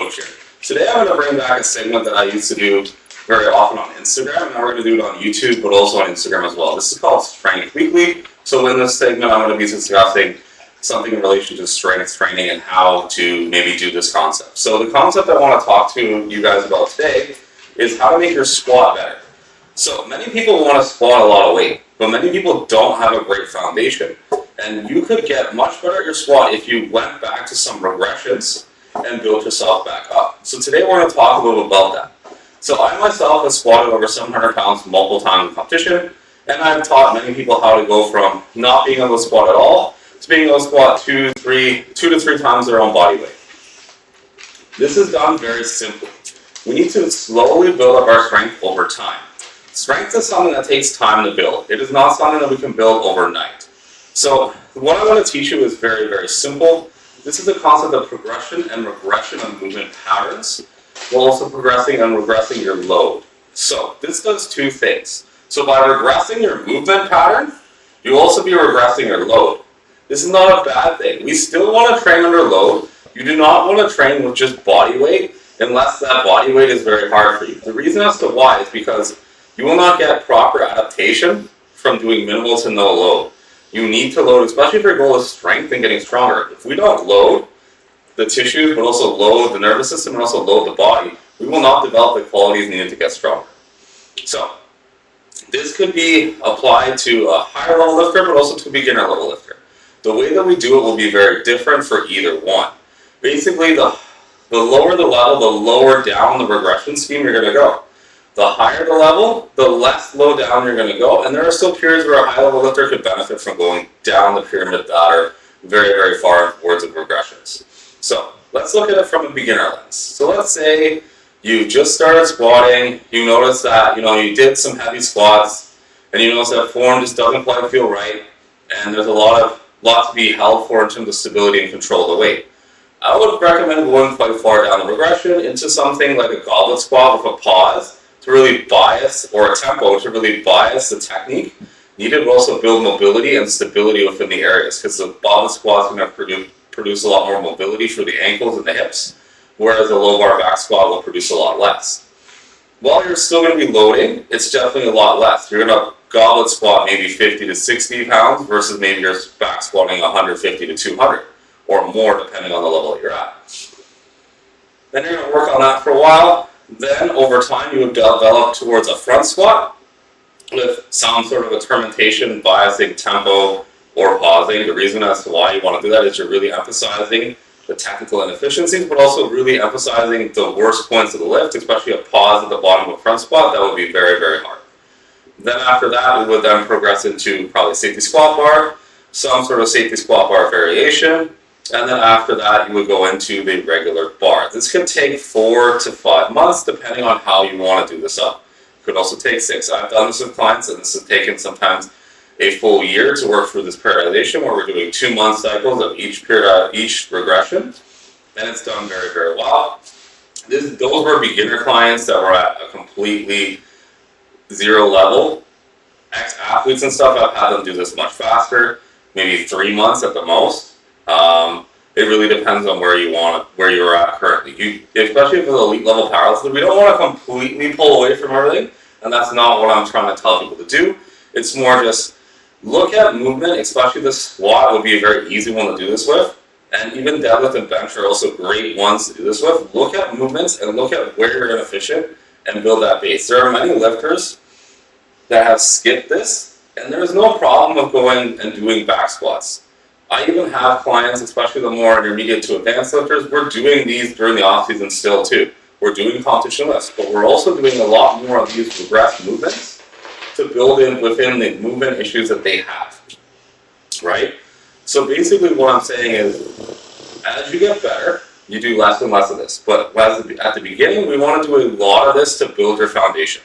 Coach here. Today I'm going to bring back a segment that I used to do very often on Instagram, and now we're going to do it on YouTube, but also on Instagram as well. This is called Strength Weekly. So in this segment, I'm going to be discussing something in relation to strength training and how to maybe do this concept. So the concept I want to talk to you guys about today is how to make your squat better. So many people want to squat a lot of weight, but many people don't have a great foundation. And you could get much better at your squat if you went back to some regressions and built yourself back up. So today we're going to talk a little about that. So I myself have squatted over 700 pounds multiple times in competition, and I've taught many people how to go from not being able to squat at all to being able to squat two to three times their own body weight. This is done very simply. We need to slowly build up our strength over time. Strength is something that takes time to build. It is not something that we can build overnight. So what I want to teach you is very, very simple. This is the concept of progression and regression of movement patterns, while also progressing and regressing your load. So this does two things. So by regressing your movement pattern, you also be regressing your load. This is not a bad thing. We still want to train under load. You do not want to train with just body weight unless that body weight is very hard for you. The reason as to why is because you will not get proper adaptation from doing minimal to no load. You need to load, especially if your goal is strength and getting stronger. If we don't load the tissues, but also load the nervous system and also load the body, we will not develop the qualities needed to get stronger. So this could be applied to a higher level lifter, but also to a beginner level lifter. The way that we do it will be very different for either one. Basically, the lower the level, the lower down the regression scheme you're going to go. The higher the level, the less low down you're going to go, and there are still periods where a high level lifter could benefit from going down the pyramid that are very, very far towards the regressions. So let's look at it from a beginner lens. So let's say you just started squatting, you notice that you did some heavy squats, and you notice that form just doesn't quite feel right, and there's a lot to be held for in terms of stability and control of the weight. I would recommend going quite far down the regression into something like a goblet squat with a pause to really bias, or a tempo to really bias the technique needed, but also build mobility and stability within the areas, because the goblet squat is going to produce a lot more mobility for the ankles and the hips, whereas the low bar back squat will produce a lot less. While you're still going to be loading, it's definitely a lot less. You're going to goblet squat maybe 50 to 60 pounds versus maybe you're back squatting 150 to 200 or more, depending on the level that you're at. Then you're going to work on that for a while. Then over time you would develop towards a front squat with some sort of experimentation, biasing tempo or pausing. The reason as to why you want to do that is you're really emphasizing the technical inefficiencies, but also really emphasizing the worst points of the lift, especially a pause at the bottom of a front squat. That would be very, very hard. Then after that, we would then progress into probably safety squat bar, some sort of safety squat bar variation, and then after that, you would go into the regular bar. This could take 4 to 5 months, depending on how you want to do this up. It could also take 6. I've done this with clients, and this has taken sometimes a full year to work through this periodization, where we're doing 2-month cycles of each regression, and it's done very, very well. Those were beginner clients that were at a completely zero level. Ex-athletes and stuff, I've had them do this much faster, maybe 3 months at the most. It really depends on where you're at currently. Especially if it's elite level powerlifter, we don't want to completely pull away from everything, and that's not what I'm trying to tell people to do. It's more just look at movement, especially the squat would be a very easy one to do this with, and even deadlift and bench are also great ones to do this with. Look at movements and look at where you're inefficient and build that base. There are many lifters that have skipped this, and there's no problem of going and doing back squats. I even have clients, especially the more intermediate to advanced lifters, we're doing these during the off season still too. We're doing competition lifts, but we're also doing a lot more of these regress movements to build in within the movement issues that they have, right? So basically what I'm saying is, as you get better, you do less and less of this. But at the beginning, we want to do a lot of this to build your foundation.